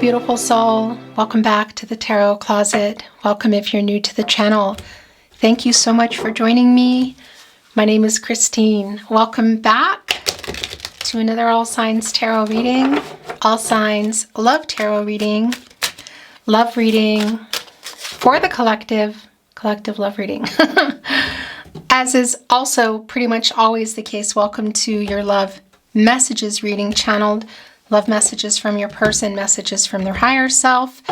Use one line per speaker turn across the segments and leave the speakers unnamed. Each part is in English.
beautiful soul. Welcome back to the Tarot Closet. Welcome if you're new to the channel. Thank you so much for joining me. My name is Christine. Welcome back to another All Signs Tarot reading. All Signs Love Tarot reading. Love reading for the collective love reading. As is also pretty much always the case, welcome to your love messages reading, channeled love messages from your person, messages from their higher self,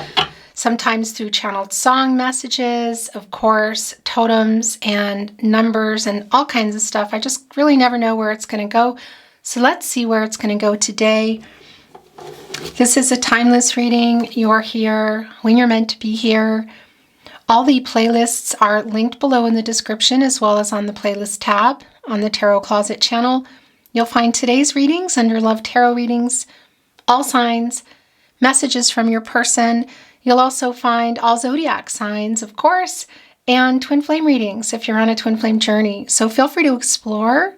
sometimes through channeled song messages, of course, totems and numbers and all kinds of stuff. I just really never know where it's going to go. So let's see where it's going to go today. This is a timeless reading. You're here when you're meant to be here. All the playlists are linked below in the description, as well as on the playlist tab on the Tarot Closet channel. You'll find today's readings under Love Tarot Readings, all signs, messages from your person. You'll also find all zodiac signs, of course, and twin flame readings if you're on a twin flame journey. So feel free to explore.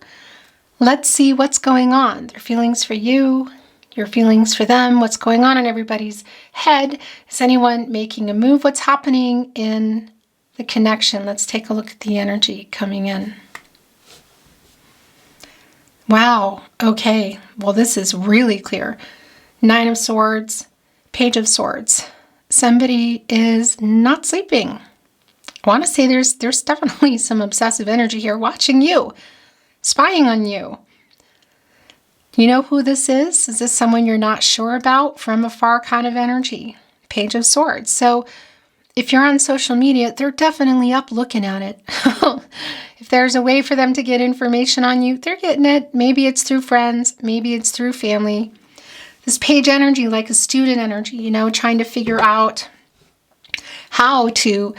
Let's see what's going on. Their feelings for you, your feelings for them, what's going on in everybody's head. Is anyone making a move? What's happening in the connection? Let's take a look at the energy coming in. Wow. Okay. Well, this is really clear. Nine of Swords, Page of Swords. Somebody is not sleeping. I want to say there's definitely some obsessive energy here watching you, spying on you. You know who this is? Is this someone you're not sure about? From afar kind of energy. Page of Swords. So if you're on social media, they're definitely up looking at it. If there's a way for them to get information on you, they're getting it. Maybe it's through friends. Maybe it's through family. This page energy, like a student energy, you know, trying to figure out how to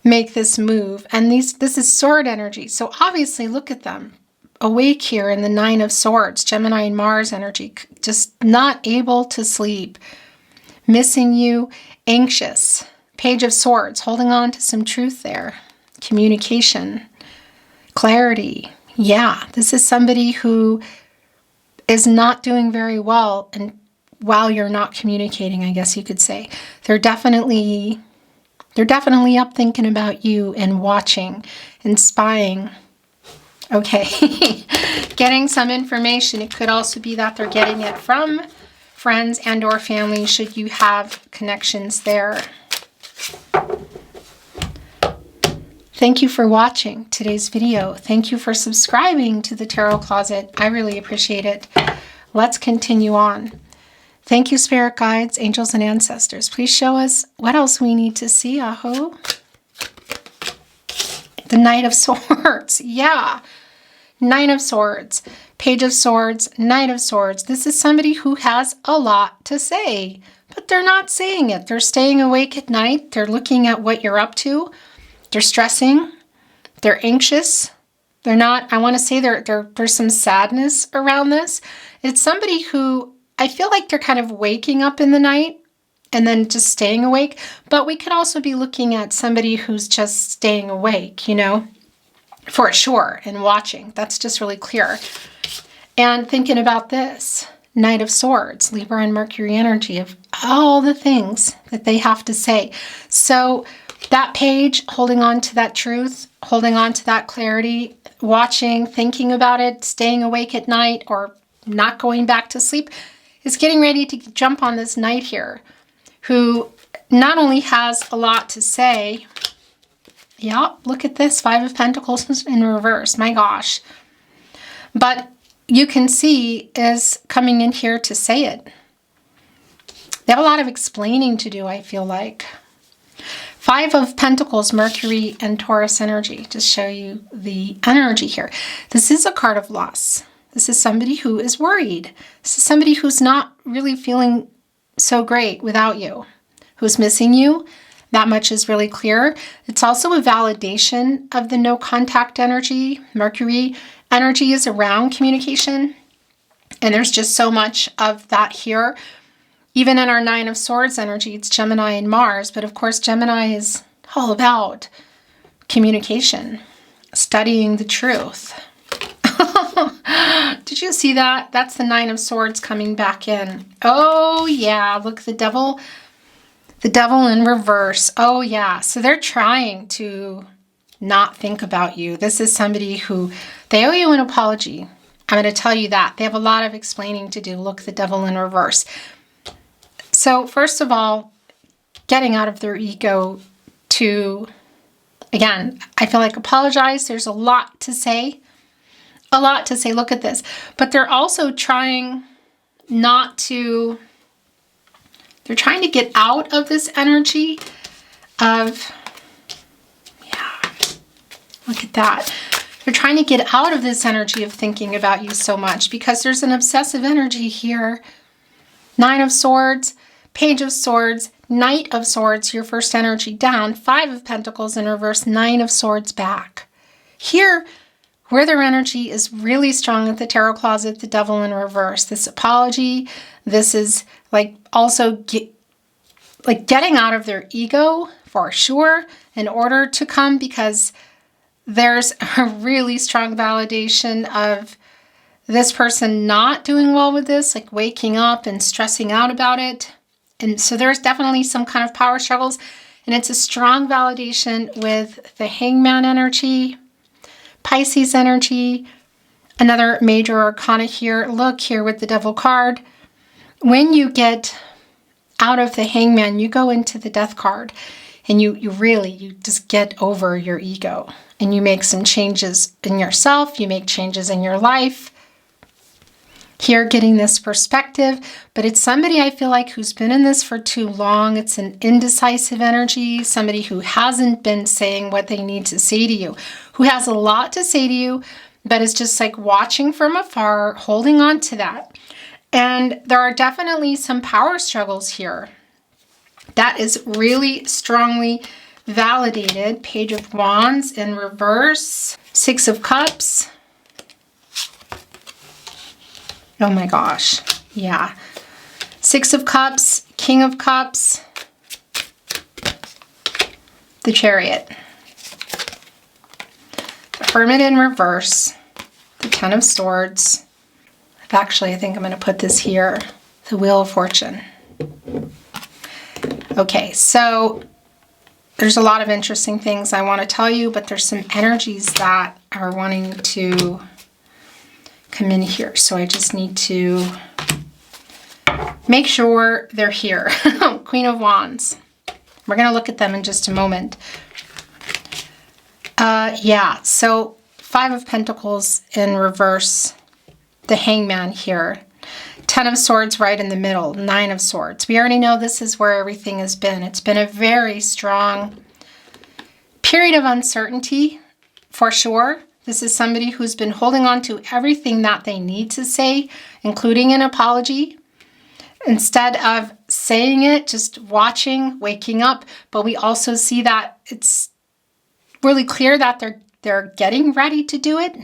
make this move. And this is sword energy. So obviously, look at them. Awake here in the Nine of Swords, Gemini and Mars energy, just not able to sleep, missing you, anxious. Page of Swords, holding on to some truth there. Communication, clarity. Yeah, this is somebody who is not doing very well, and while you're not communicating, I guess you could say. They're definitely up thinking about you and watching and spying. Okay, getting some information. It could also be that they're getting it from friends and or family, should you have connections there. Thank you for watching today's video. Thank you for subscribing to the Tarot Closet. I really appreciate it. Let's continue on. Thank you, spirit guides, angels, and ancestors. Please show us what else we need to see. Aho. The Knight of Swords. Yeah. Nine of Swords. Page of Swords. Knight of Swords. This is somebody who has a lot to say, but they're not saying it. They're staying awake at night. They're looking at what you're up to. They're stressing. They're anxious. They're not, I want to say there's some sadness around this. It's somebody who, I feel like they're kind of waking up in the night and then just staying awake. But we could also be looking at somebody who's just staying awake, you know, for sure, and watching. That's just really clear. And thinking about this, Knight of Swords, Libra and Mercury energy, of all the things that they have to say. So that page, holding on to that truth, holding on to that clarity, watching, thinking about it, staying awake at night, or not going back to sleep, is getting ready to jump on this knight here, who not only has a lot to say. Yeah, look at this, Five of Pentacles in reverse, my gosh. But you can see is coming in here to say it. They have a lot of explaining to do, I feel like. Five of Pentacles, Mercury and Taurus energy, to show you the energy here. This is a card of loss. This is somebody who is worried. This is somebody who's not really feeling so great without you, who's missing you. That much is really clear. It's also a validation of the no contact energy. Mercury energy is around communication, and there's just so much of that here. Even in our Nine of Swords energy, it's Gemini and Mars, but of course Gemini is all about communication, studying the truth. Did you see that? That's the Nine of Swords coming back in. Oh yeah, look, the devil in reverse. Oh yeah, so they're trying to not think about you. This is somebody who, they owe you an apology. I'm going to tell you that. They have a lot of explaining to do. Look, the devil in reverse. So first of all, getting out of their ego to, again, I feel like apologize. There's a lot to say. A lot to say. Look at this. But they're also trying not to, they're trying to get out of this energy of, yeah, look at that. They're trying to get out of this energy of thinking about you so much because there's an obsessive energy here. Nine of Swords, Page of Swords, Knight of Swords, your first energy down, Five of Pentacles in reverse, Nine of Swords back. Here, where their energy is really strong at the Tarot Closet, the devil in reverse. This apology, this is like also getting out of their ego for sure in order to come, because there's a really strong validation of this person not doing well with this, like waking up and stressing out about it. And so there's definitely some kind of power struggles, and it's a strong validation with the Hangman energy, Pisces energy, another major arcana here. Look here with the Devil card. When you get out of the Hangman, you go into the Death card, and you just get over your ego, and you make some changes in yourself. You make changes in your life. Here, getting this perspective, but it's somebody I feel like who's been in this for too long. It's an indecisive energy, somebody who hasn't been saying what they need to say to you, who has a lot to say to you, but is just like watching from afar, holding on to that. And there are definitely some power struggles here. That is really strongly validated. Page of Wands in reverse, Six of Cups. Oh my gosh, yeah. Six of Cups, King of Cups, the Chariot. The Hermit in reverse, the Ten of Swords. Actually, I think I'm going to put this here, the Wheel of Fortune. Okay, so there's a lot of interesting things I want to tell you, but there's some energies that are wanting to come in here. So I just need to make sure they're here. Queen of Wands. We're going to look at them in just a moment. Yeah, so Five of Pentacles in reverse, the Hangman here. Ten of Swords right in the middle, Nine of Swords. We already know this is where everything has been. It's been a very strong period of uncertainty, for sure. This is somebody who's been holding on to everything that they need to say, including an apology, instead of saying it, just watching, waking up. But we also see that it's really clear that they're getting ready to do it.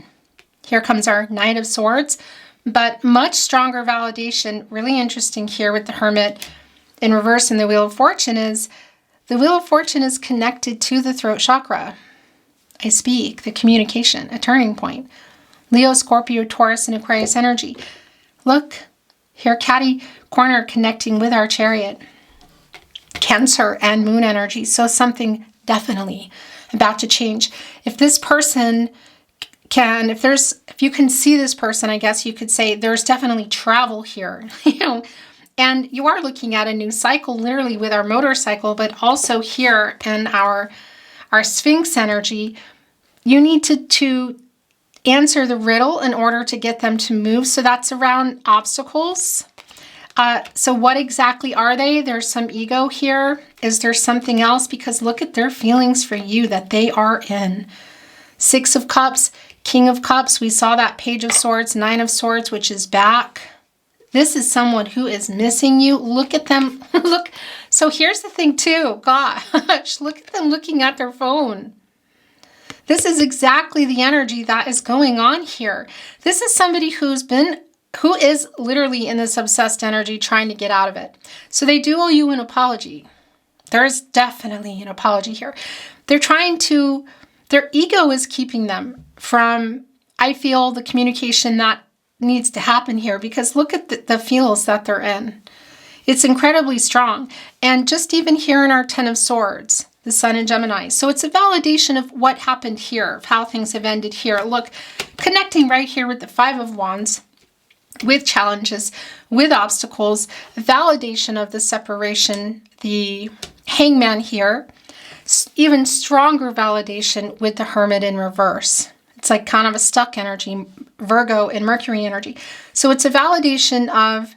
Here comes our Knight of Swords, but much stronger validation. Really interesting here with the Hermit in reverse and the Wheel of Fortune is, the Wheel of Fortune is connected to the throat chakra. I speak, the communication, a turning point. Leo, Scorpio, Taurus, and Aquarius energy. Look, here, Catty corner connecting with our Chariot. Cancer and Moon energy. So something definitely about to change. If this person can, if you can see this person, I guess you could say there's definitely travel here, and you are looking at a new cycle, literally with our motorcycle, but also here in our Sphinx energy, you need to answer the riddle in order to get them to move. So that's around obstacles. So what exactly are they? There's some ego here. Is there something else? Because look at their feelings for you that they are in. Six of Cups, King of Cups. We saw that Page of Swords, Nine of Swords, which is back. This is someone who is missing you. Look at them. Look. So here's the thing too. Gosh, look at them looking at their phone. This is exactly the energy that is going on here. This is somebody who is literally in this obsessed energy trying to get out of it. So they do owe you an apology. There's definitely an apology here. Their ego is keeping them from I feel the communication that needs to happen here, because look at the feels that they're in. It's incredibly strong. And just even here in our 10 of Swords, the Sun in Gemini. So it's a validation of what happened here, of how things have ended here. Look, connecting right here with the 5 of Wands, with challenges, with obstacles, validation of the separation, the Hangman here, even stronger validation with the Hermit in reverse. It's like kind of a stuck energy, Virgo and Mercury energy. So it's a validation of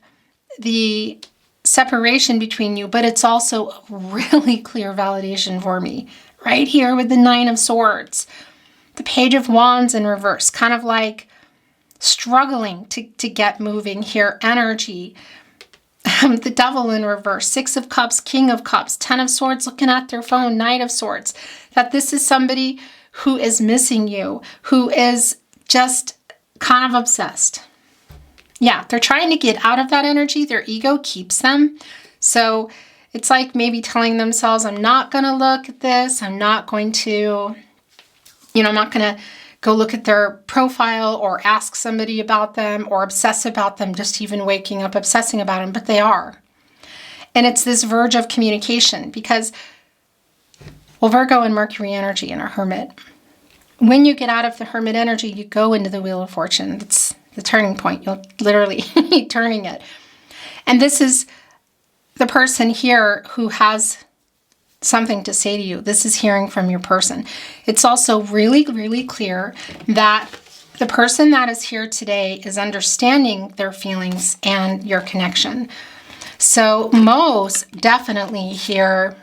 the separation between you, but it's also a really clear validation for me. Right here with the 9 of Swords, the Page of Wands in reverse, kind of like struggling to get moving here, energy. The Devil in reverse, 6 of Cups, King of Cups, 10 of Swords looking at their phone, Knight of Swords. That this is somebody who is missing you, who is just kind of obsessed. Yeah, they're trying to get out of that energy. Their ego keeps them. So it's like maybe telling themselves, I'm not going to look at this. I'm not going to, I'm not going to go look at their profile or ask somebody about them or obsess about them, just even waking up obsessing about them, but they are. And it's this verge of communication because, well, Virgo and Mercury energy and a Hermit. When you get out of the Hermit energy, you go into the Wheel of Fortune. It's the turning point. You'll literally be turning it. And this is the person here who has something to say to you. This is hearing from your person. It's also really, really clear that the person that is here today is understanding their feelings and your connection. So most definitely here,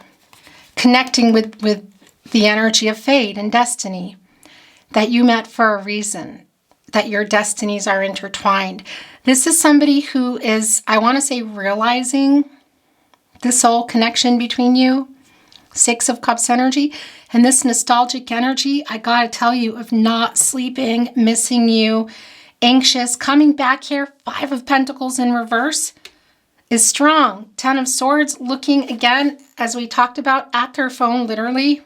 connecting with the energy of fate and destiny, that you met for a reason, that your destinies are intertwined. This is somebody who is, I want to say, realizing the soul connection between you. 6 of Cups energy. And this nostalgic energy, I gotta tell you, of not sleeping, missing you, anxious, coming back here, 5 of Pentacles in reverse, is strong. 10 of Swords, looking again, as we talked about, at their phone, literally.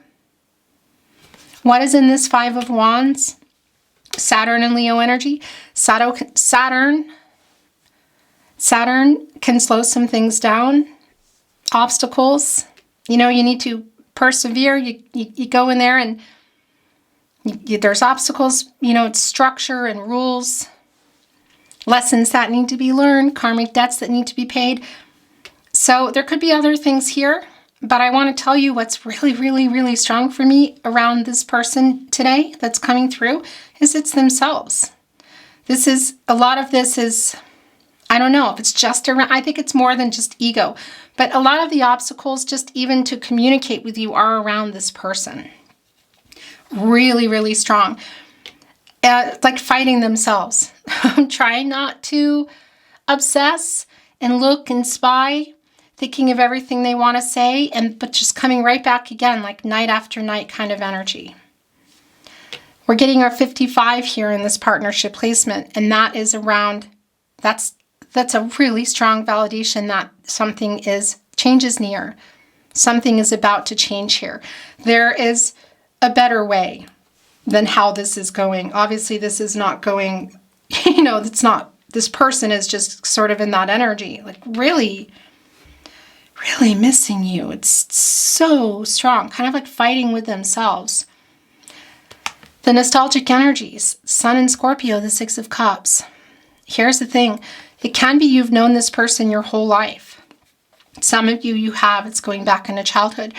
What is in this 5 of Wands? Saturn and Leo energy. Saturn can slow some things down. Obstacles. You need to persevere. You go in there and there's obstacles. It's structure and rules. Lessons that need to be learned. Karmic debts that need to be paid. So there could be other things here. But I want to tell you what's really, really, really strong for me around this person today that's coming through is it's themselves. A lot of this is, I don't know if it's just around, I think it's more than just ego. But a lot of the obstacles, just even to communicate with you, are around this person. Really, really strong. Like fighting themselves. Trying not to obsess and look and spy, thinking of everything they want to say, but just coming right back again, like night after night kind of energy. We're getting our 55 here in this partnership placement, and that is around, that's a really strong validation that change is near. Something is about to change here. There is a better way than how this is going. Obviously, this is not going, this person is just sort of in that energy, like really, really missing you. It's so strong, kind of like fighting with themselves. The nostalgic energies, Sun and Scorpio, the 6 of Cups. Here's the thing. It can be you've known this person your whole life. Some of you have. It's going back into childhood.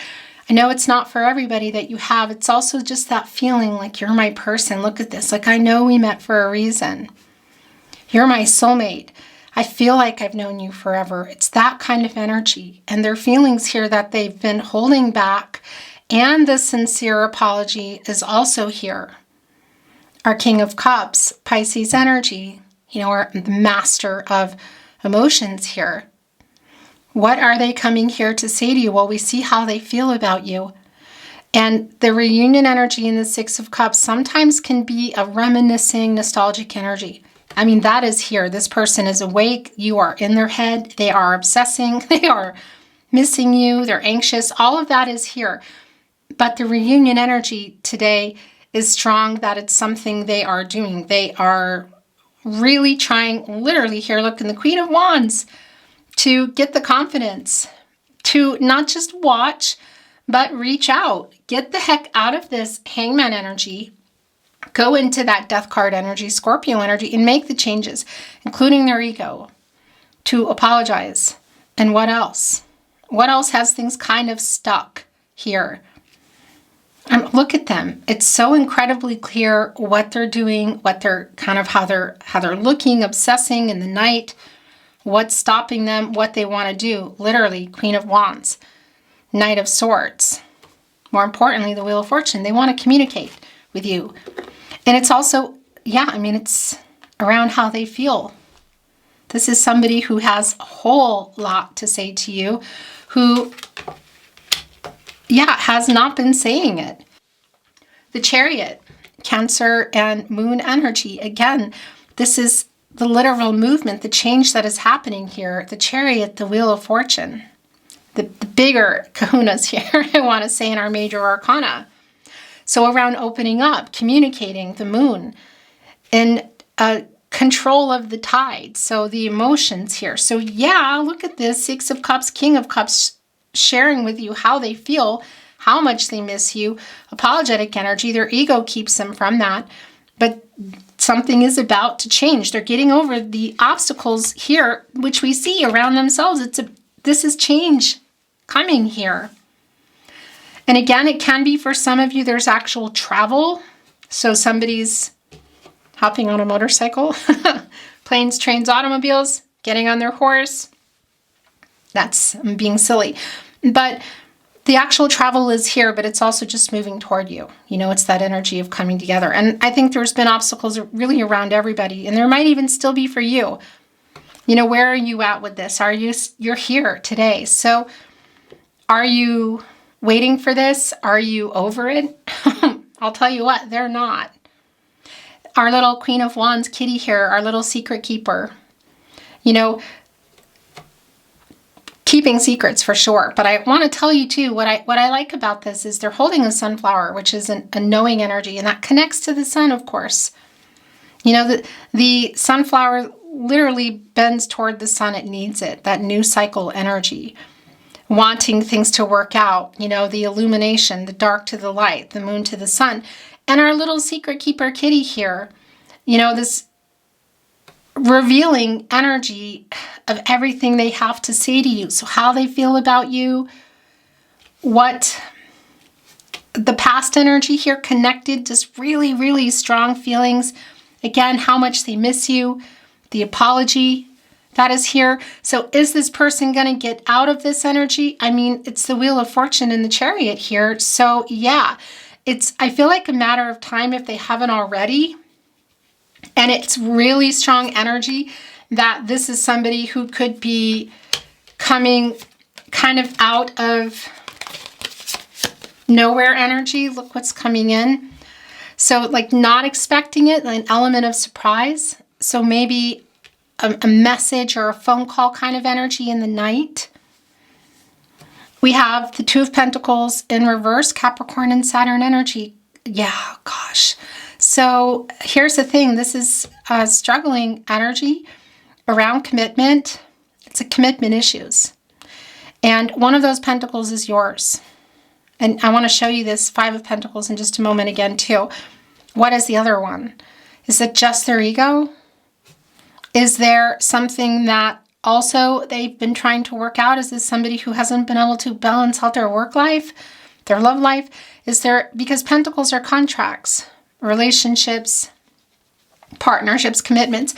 I know it's not for everybody that you have. It's also just that feeling like you're my person. Look at this. Like, I know we met for a reason. You're my soulmate. I feel like I've known you forever. It's that kind of energy. And their feelings here that they've been holding back. And the sincere apology is also here. Our King of Cups, Pisces energy. Or the master of emotions here. What are they coming here to say to you? Well, we see how they feel about you. And the reunion energy in the 6 of Cups sometimes can be a reminiscing, nostalgic energy. I mean, that is here. This person is awake. You are in their head. They are obsessing. They are missing you. They're anxious. All of that is here. But the reunion energy today is strong, that it's something they are doing. They are really trying, literally here, look in the Queen of Wands, to get the confidence to not just watch, but reach out. Get the heck out of this Hangman energy. Go into that Death card energy, Scorpio energy, and make the changes, including their ego, to apologize. And what else? What else has things kind of stuck here? Look at them. It's so incredibly clear what they're doing, what they're kind of how they're looking, obsessing in the night, what's stopping them, what they want to do. Literally, Queen of Wands, Knight of Swords. More importantly, the Wheel of Fortune. They want to communicate with you. And it's also, yeah, I mean, it's around how they feel. This is somebody who has a whole lot to say to you, who, yeah, has not been saying it. The Chariot, Cancer and Moon energy. Again, this is the literal movement, the change that is happening here. The Chariot, the Wheel of Fortune. The bigger kahunas here, I want to say, in our major arcana. So around opening up, communicating, the Moon, and control of the tide. So the emotions here. So yeah, look at this, Six of Cups, King of Cups, sharing with you how they feel, how much they miss you. Apologetic energy, their ego keeps them from that. But something is about to change. They're getting over the obstacles here, which we see around themselves. This is change coming here. And again, it can be for some of you, there's actual travel. So somebody's hopping on a motorcycle, planes, trains, automobiles, getting on their horse. I'm being silly. But the actual travel is here, but it's also just moving toward you. You know, it's that energy of coming together. And I think there's been obstacles really around everybody, and there might even still be for you. You know, where are you at with this? You're here today. So are you waiting for this? Are you over it? I'll tell you what, they're not. Our little Queen of Wands kitty here, our little secret keeper. You know, keeping secrets for sure. But I want to tell you too, what I like about this is they're holding a sunflower, which is a knowing energy, and that connects to the sun, of course. You know, the sunflower literally bends toward the sun. It needs it, that new cycle energy. Wanting things to work out, you know, the illumination, the dark to the light, the moon to the sun. And our little secret keeper kitty here, you know, this revealing energy of everything they have to say to you. So how they feel about you, what the past energy here connected, just really, really strong feelings. Again, how much they miss you, the apology that is here. So is this person going to get out of this energy? I mean, it's the Wheel of Fortune and the Chariot here. So yeah, I feel like a matter of time if they haven't already. And it's really strong energy that this is somebody who could be coming kind of out of nowhere energy. Look what's coming in. So like not expecting it, an element of surprise. So maybe a message or a phone call kind of energy in the night. We have the Two of Pentacles in reverse, Capricorn and Saturn energy. Yeah, gosh. So here's the thing. This is struggling energy around commitment. It's a commitment issues. And one of those pentacles is yours. And I want to show you this Five of Pentacles in just a moment again too. What is the other one? Is it just their ego? Is there something that also they've been trying to work out? Is this somebody who hasn't been able to balance out their work life, their love life? Because pentacles are contracts, relationships, partnerships, commitments,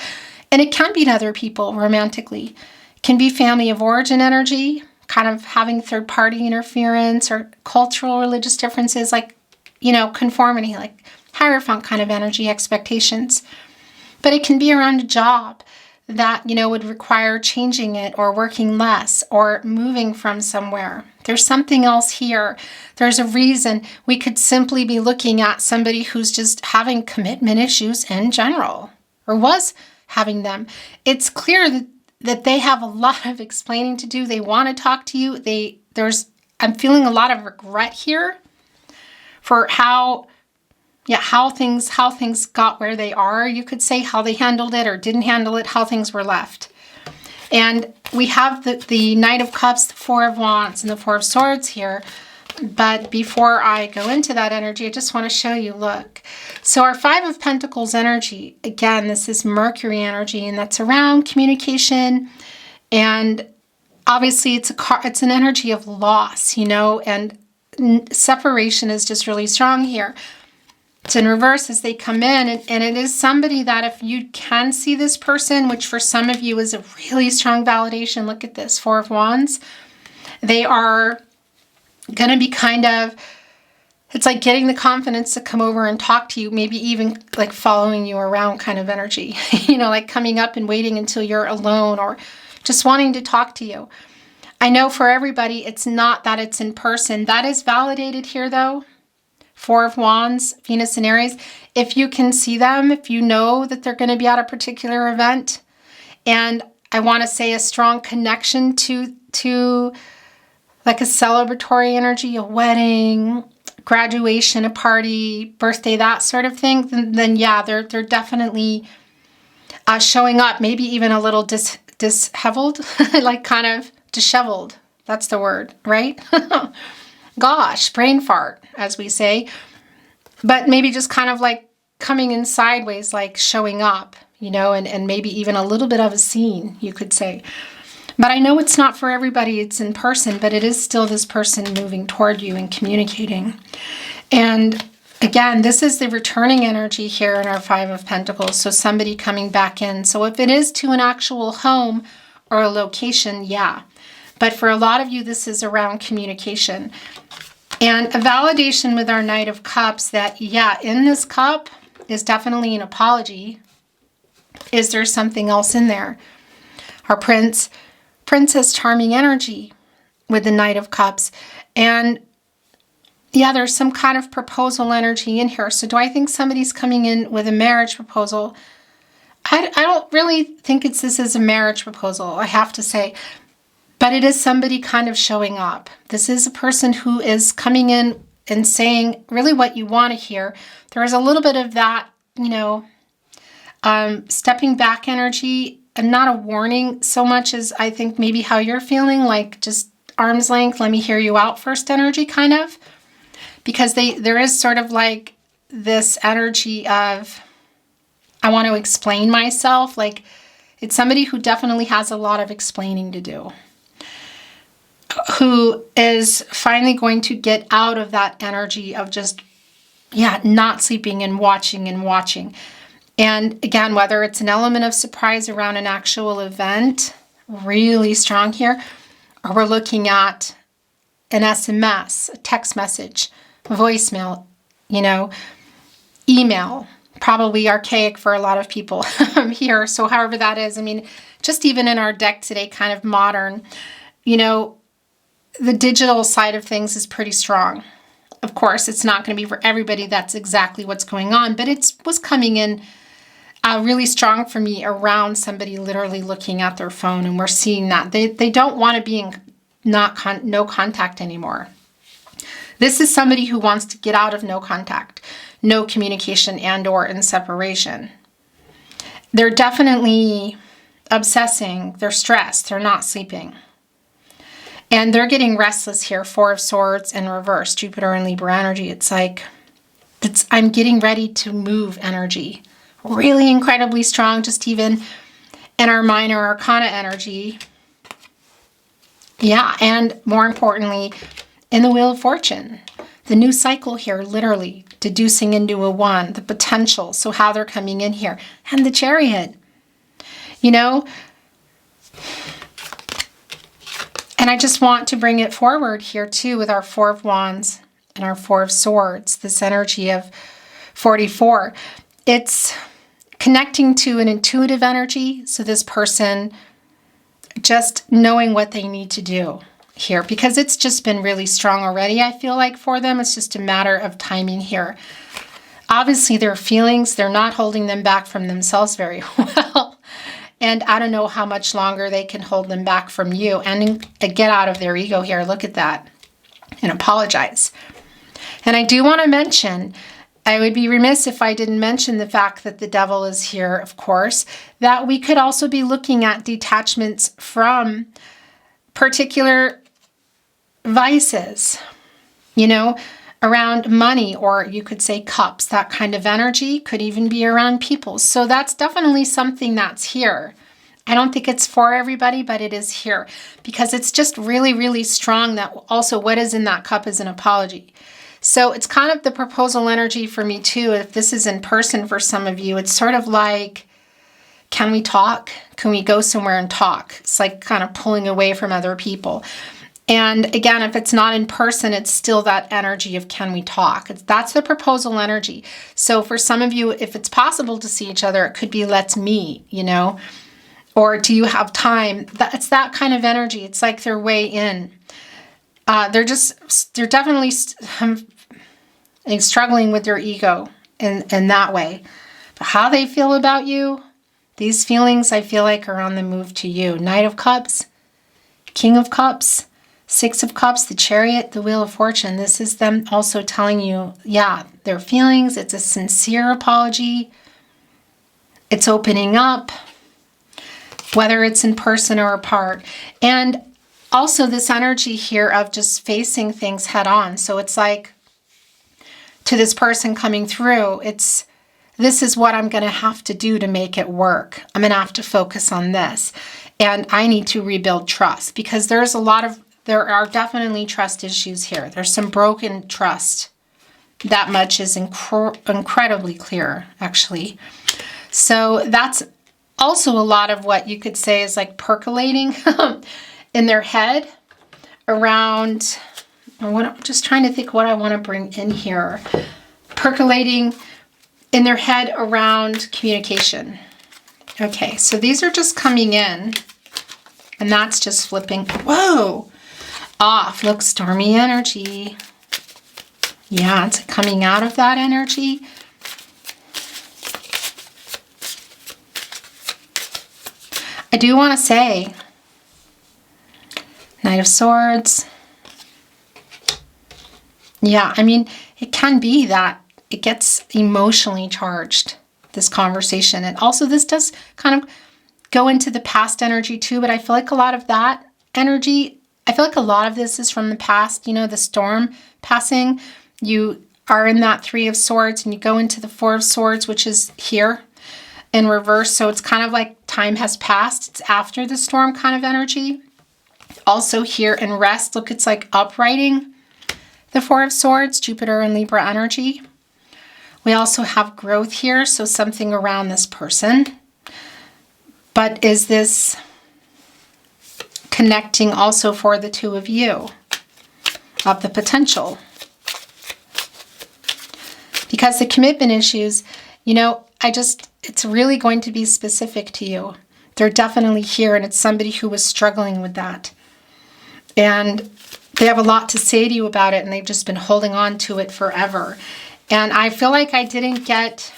and it can be to other people romantically. It can be family of origin energy, kind of having third party interference or cultural religious differences, like, you know, conformity, like Hierophant kind of energy, expectations. But it can be around a job that, you know, would require changing it or working less or moving from somewhere. There's something else here. There's a reason. We could simply be looking at somebody who's just having commitment issues in general or was having them. It's clear that they have a lot of explaining to do. They want to talk to you. I'm feeling a lot of regret here for how yeah, how things got where they are. You could say how they handled it or didn't handle it, how things were left. And we have the Knight of Cups, the Four of Wands, and the Four of Swords here. But before I go into that energy, I just want to show you, look. So our Five of Pentacles energy, again, this is Mercury energy, and that's around communication. And obviously it's an energy of loss, you know, and separation is just really strong here. It's in reverse as they come in, and it is somebody that if you can see this person, which for some of you is a really strong validation, look at this, Four of Wands. They are going to be kind of, it's like getting the confidence to come over and talk to you, maybe even like following you around kind of energy, you know, like coming up and waiting until you're alone or just wanting to talk to you. I know for everybody, it's not that it's in person. That is validated here though. Four of Wands, Venus and Aries. If you can see them, if you know that they're going to be at a particular event, and I want to say a strong connection to like a celebratory energy, a wedding, graduation, a party, birthday, that sort of thing, then yeah, they're definitely showing up, maybe even a little disheveled, like kind of disheveled. That's the word, right? Gosh, brain fart, as we say. But maybe just kind of like coming in sideways, like showing up, you know, and maybe even a little bit of a scene, you could say. But I know it's not for everybody, it's in person, but it is still this person moving toward you and communicating. And again, this is the returning energy here in our Five of Pentacles. So somebody coming back in. So if it is to an actual home or a location, yeah. But for a lot of you, this is around communication. And a validation with our Knight of Cups that, yeah, in this cup is definitely an apology. Is there something else in there? Our Princess Charming energy with the Knight of Cups. And yeah, there's some kind of proposal energy in here. So do I think somebody's coming in with a marriage proposal? I don't really think this is a marriage proposal, I have to say. But it is somebody kind of showing up. This is a person who is coming in and saying really what you want to hear. There is a little bit of that, you know, stepping back energy, and not a warning so much as I think maybe how you're feeling, like just arm's length, let me hear you out first energy kind of. Because there is sort of like this energy of, I want to explain myself. Like it's somebody who definitely has a lot of explaining to do, who is finally going to get out of that energy of just, yeah, not sleeping and watching and watching. And again, whether it's an element of surprise around an actual event, really strong here, or we're looking at an SMS, a text message, voicemail, you know, email, probably archaic for a lot of people here. So however that is, I mean, just even in our deck today, kind of modern, you know, the digital side of things is pretty strong. Of course, it's not going to be for everybody. That's exactly what's going on, but it was coming in really strong for me around somebody literally looking at their phone, and we're seeing that. They don't want to be in no contact anymore. This is somebody who wants to get out of no contact, no communication, and or in separation. They're definitely obsessing, they're stressed, they're not sleeping. And they're getting restless here, Four of Swords in reverse, Jupiter and Libra energy. It's like, I'm getting ready to move energy. Really incredibly strong, just even in our minor arcana energy. Yeah, and more importantly, in the Wheel of Fortune, the new cycle here, literally deducing into a one, the potential, so how they're coming in here, and the Chariot, you know. And I just want to bring it forward here too with our Four of Wands and our Four of Swords, this energy of 44. It's connecting to an intuitive energy. So this person just knowing what they need to do here, because it's just been really strong already, I feel like, for them. It's just a matter of timing here. Obviously, their feelings, they're not holding them back from themselves very well. And I don't know how much longer they can hold them back from you and get out of their ego here. Look at that. And apologize. And I do want to mention, I would be remiss if I didn't mention the fact that the devil is here, of course, that we could also be looking at detachments from particular vices, around money, or you could say cups. That kind of energy could even be around people. So that's definitely something that's here. I don't think it's for everybody, but it is here because it's just really, really strong that also what is in that cup is an apology. So it's kind of the proposal energy for me too. If this is in person for some of you, it's sort of like, can we talk? Can we go somewhere and talk? It's like kind of pulling away from other people. And again, if it's not in person, it's still that energy of can we talk? That's the proposal energy. So for some of you, if it's possible to see each other, it could be let's meet, or do you have time? It's that kind of energy. It's like they're way in. They're definitely struggling with their ego in that way. But how they feel about you, these feelings I feel like are on the move to you. Knight of Cups, King of Cups, Six of Cups, the Chariot, the Wheel of Fortune. This is them also telling you, yeah, their feelings. It's a sincere apology. It's opening up, whether it's in person or apart. And also this energy here of just facing things head on. So it's like to this person coming through, this is what I'm going to have to do to make it work. I'm going to have to focus on this. And I need to rebuild trust because there are definitely trust issues here. There's some broken trust. That much is incredibly clear, actually. So that's also a lot of what you could say is like percolating in their head around, I'm just trying to think what I want to bring in here. Percolating in their head around communication. Okay, so these are just coming in, and that's just flipping. Whoa! Off. Look, stormy energy. Yeah, it's coming out of that energy. I do want to say, Knight of Swords. Yeah, I mean, it can be that it gets emotionally charged, this conversation. And also this does kind of go into the past energy too, but I feel like a lot of that energy, I feel like a lot of this is from the past, the storm passing. You are in that Three of Swords and you go into the Four of Swords, which is here in reverse. So it's kind of like time has passed. It's after the storm kind of energy. Also here in rest, look, it's like uprighting the Four of Swords, Jupiter and Libra energy. We also have growth here, so something around this person. But is this connecting also for the two of you of the potential? Because the commitment issues, it's really going to be specific to you. They're definitely here, and it's somebody who was struggling with that. And they have a lot to say to you about it, and they've just been holding on to it forever. And I feel like I didn't get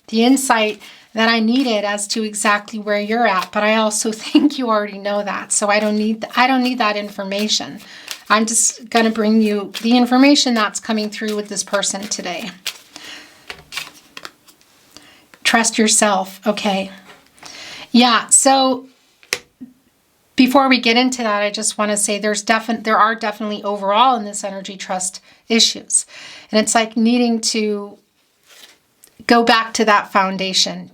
the insight that I needed as to exactly where you're at, but I also think you already know that. So I don't need that information. I'm just going to bring you the information that's coming through with this person today. Trust yourself. Okay. Yeah. So before we get into that, I just want to say there are definitely overall in this energy trust issues. And it's like needing to go back to that foundation,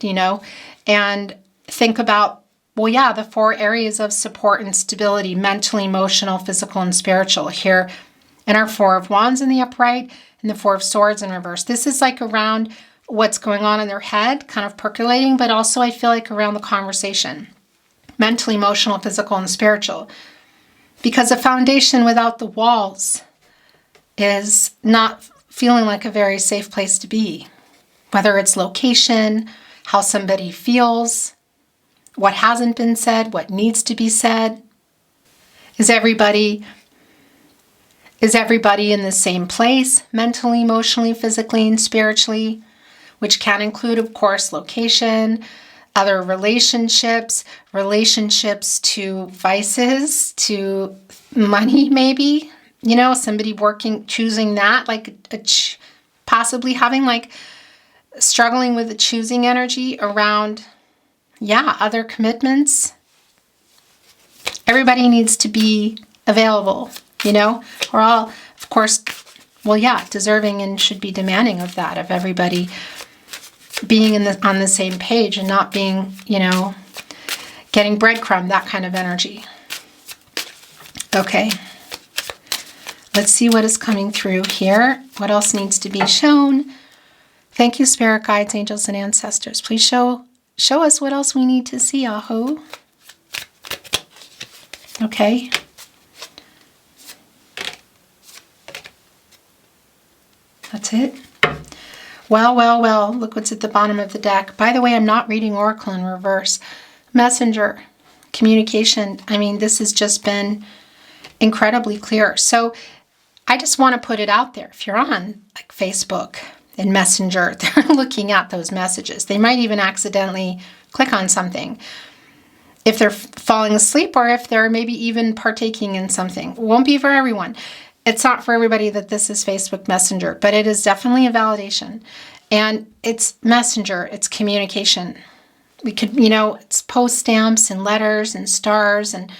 and think about, the 4 areas of support and stability, mentally, emotional, physical, and spiritual here in our 4 of Wands in the upright and the 4 of Swords in reverse. This is like around what's going on in their head, kind of percolating, but also I feel like around the conversation. Mentally, emotional, physical, and spiritual. Because a foundation without the walls is not feeling like a very safe place to be. Whether it's location, how somebody feels, what hasn't been said, what needs to be said. Is everybody in the same place, mentally, emotionally, physically, and spiritually? Which can include, of course, location, other relationships to vices, to money maybe, somebody choosing that, like a possibly having like struggling with the choosing energy around, yeah, other commitments. Everybody needs to be available, you know? We're all, of course, well, yeah, deserving and should be demanding of that, of everybody being on the same page and not being, you know, getting breadcrumb, that kind of energy. Okay. Let's see what is coming through here. What else needs to be shown? Thank you, spirit guides, angels, and ancestors. Please show us what else we need to see, Aho. Okay. That's it. Well, well, well, look what's at the bottom of the deck. By the way, I'm not reading Oracle in reverse. Messenger, communication. I mean, this has just been incredibly clear. So I just want to put it out there. If you're on like Facebook and Messenger, they're looking at those messages. They might even accidentally click on something. If they're falling asleep or if they're maybe even partaking in something. It won't be for everyone. It's not for everybody that this is Facebook Messenger, but it is definitely a validation. And it's Messenger, it's communication. We could, you know, it's post stamps and letters and stars, and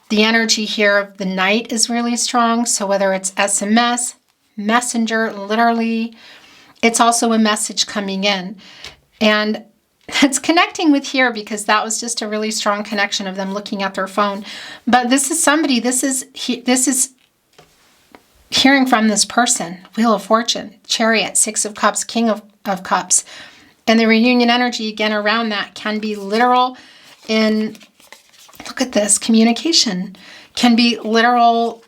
the energy here of the night is really strong. So whether it's SMS, Messenger, literally, it's also a message coming in. And it's connecting with here because that was just a really strong connection of them looking at their phone. But this is somebody, this is hearing from this person. Wheel of Fortune, Chariot, Six of Cups, King of Cups. And the reunion energy, again, around that can be literal in, look at this, communication. Can be literal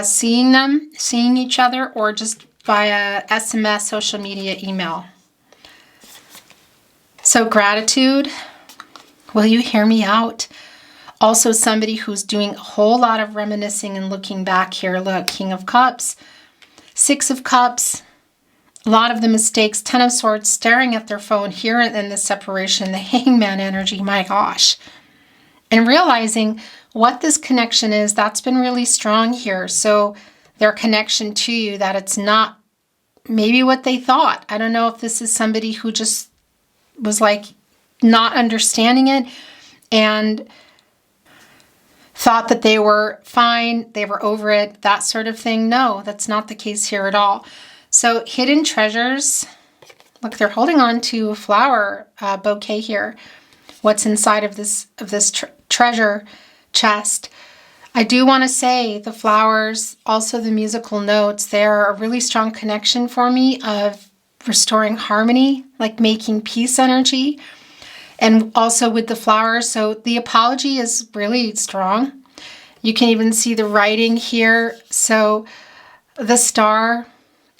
seeing them, seeing each other, or just via SMS, social media, email. So gratitude, will you hear me out? Also somebody who's doing a whole lot of reminiscing and looking back here. Look, King of Cups, Six of Cups, a lot of the mistakes, Ten of Swords, staring at their phone here in the separation, the Hangman energy, my gosh. And realizing what this connection is, that's been really strong here. So their connection to you, that it's not maybe what they thought. I don't know if this is somebody who just was like not understanding it and thought that they were fine, they were over it, that sort of thing. No, that's not the case here at all. So hidden treasures, look, they're holding on to a flower bouquet here. What's inside of this treasure chest? I do want to say the flowers, also the musical notes, they're a really strong connection for me of restoring harmony, like making peace energy. And also with the flowers, so the apology is really strong. You can even see the writing here. So the star,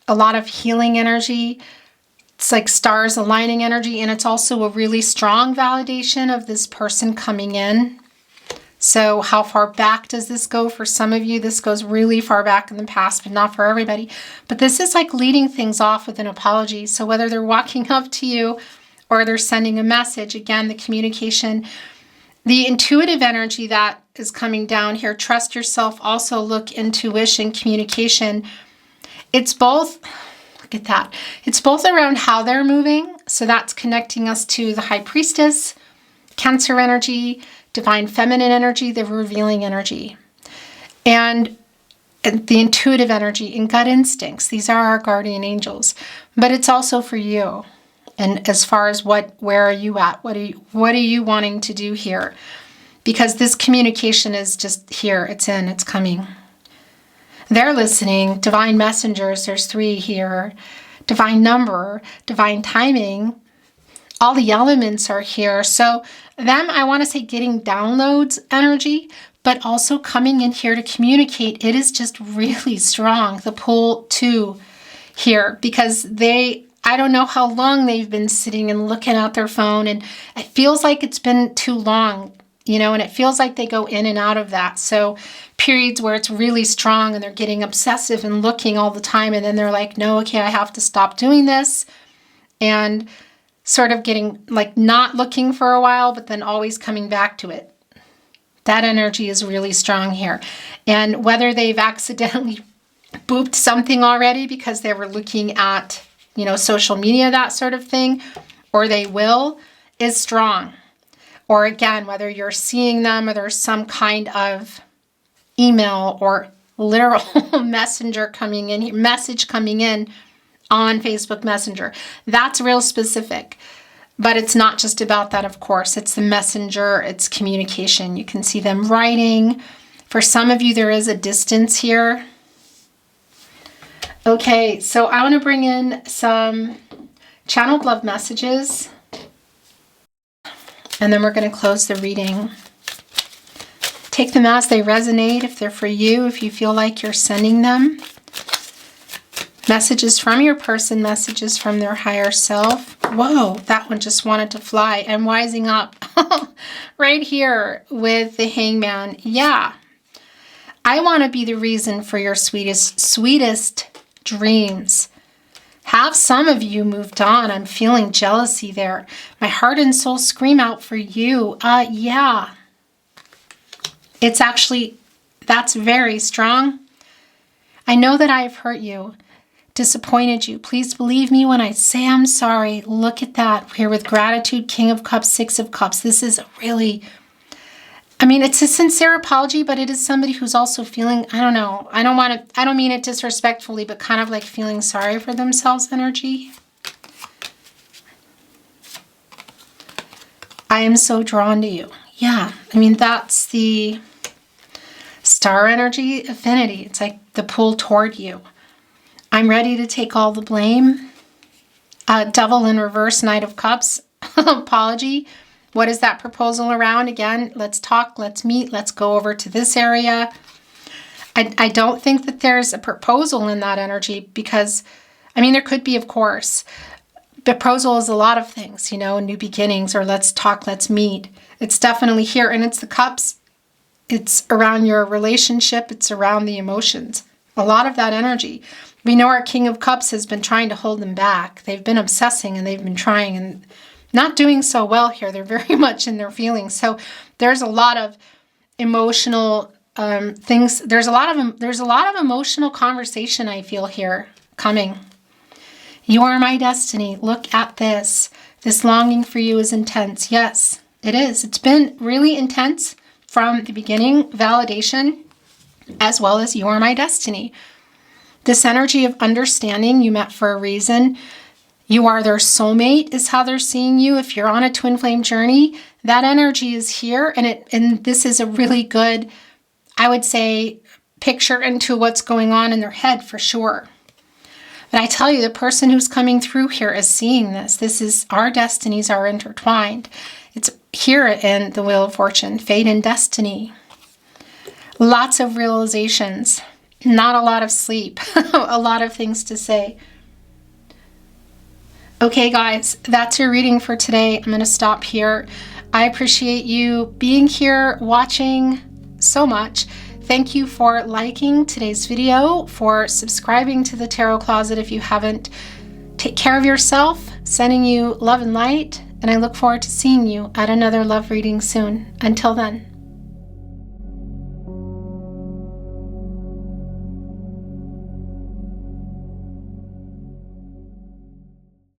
a lot of healing energy. It's like stars aligning energy, and it's also a really strong validation of this person coming in. So how far back does this go? For some of you, this goes really far back in the past, but not for everybody. But this is like leading things off with an apology. So whether they're walking up to you or they're sending a message, again, the communication, the intuitive energy that is coming down here, trust yourself, also look intuition, communication. It's both, look at that. It's both around how they're moving. So that's connecting us to the High Priestess, Cancer energy, Divine Feminine energy, the revealing energy. And the intuitive energy and gut instincts. These are our guardian angels. But it's also for you. And as far as where are you at? What are you wanting to do here? Because this communication is just here. It's coming. They're listening. Divine messengers, there's 3 here. Divine number, divine timing. All the elements are here. So them, I want to say getting downloads energy, but also coming in here to communicate. It is just really strong, the pull to here, because I don't know how long they've been sitting and looking at their phone, and it feels like it's been too long, you know, and it feels like they go in and out of that. So periods where it's really strong and they're getting obsessive and looking all the time, and then they're like, no, okay, I have to stop doing this, and sort of getting like not looking for a while, but then always coming back to it. That energy is really strong here. And whether they've accidentally booped something already because they were looking at social media, that sort of thing, or they will, is strong. Or again, whether you're seeing them or there's some kind of email or literal message coming in on Facebook Messenger. That's real specific. But it's not just about that, of course. It's the messenger, it's communication. You can see them writing. For some of you, there is a distance here. Okay, so I want to bring in some channeled love messages. And then we're going to close the reading. Take them as they resonate, if they're for you, if you feel like you're sending them. Messages from your person, messages from their higher self. Whoa, that one just wanted to fly. I'm wising up right here with the Hangman. Yeah, I want to be the reason for your sweetest dreams. Have some of you moved on? I'm feeling jealousy there. My heart and soul scream out for you. Yeah. It's actually, that's very strong. I know that I have hurt you, disappointed you. Please believe me when I say I'm sorry. Look at that. Here with gratitude, King of Cups, Six of Cups. This is really, it's a sincere apology, but it is somebody who's also feeling, I don't mean it disrespectfully, but kind of like feeling sorry for themselves energy. I am so drawn to you. Yeah, that's the star energy affinity. It's like the pull toward you. I'm ready to take all the blame. Devil in reverse, Knight of Cups. Apology. What is that proposal around? Again, let's talk, let's meet, let's go over to this area. I don't think that there's a proposal in that energy because, there could be, of course. Proposal is a lot of things, new beginnings or let's talk, let's meet. It's definitely here, and it's the cups. It's around your relationship. It's around the emotions. A lot of that energy. We know our King of Cups has been trying to hold them back. They've been obsessing and they've been trying and not doing so well here. They're very much in their feelings. So there's a lot of emotional things. There's a lot of emotional conversation I feel here coming. You are my destiny. Look at this. This longing for you is intense. Yes, it is. It's been really intense from the beginning. Validation, as well as you are my destiny. This energy of understanding, you met for a reason. You are their soulmate is how they're seeing you. If you're on a twin flame journey, that energy is here. And this is a really good, I would say, picture into what's going on in their head for sure. But I tell you, the person who's coming through here is seeing this. This is our destinies are intertwined. It's here in the Wheel of Fortune, fate and destiny. Lots of realizations, not a lot of sleep, a lot of things to say. Okay, guys, that's your reading for today. I'm going to stop here. I appreciate you being here, watching so much. Thank you for liking today's video, for subscribing to the Tarot Closet if you haven't. Take care of yourself, sending you love and light, and I look forward to seeing you at another love reading soon. Until then.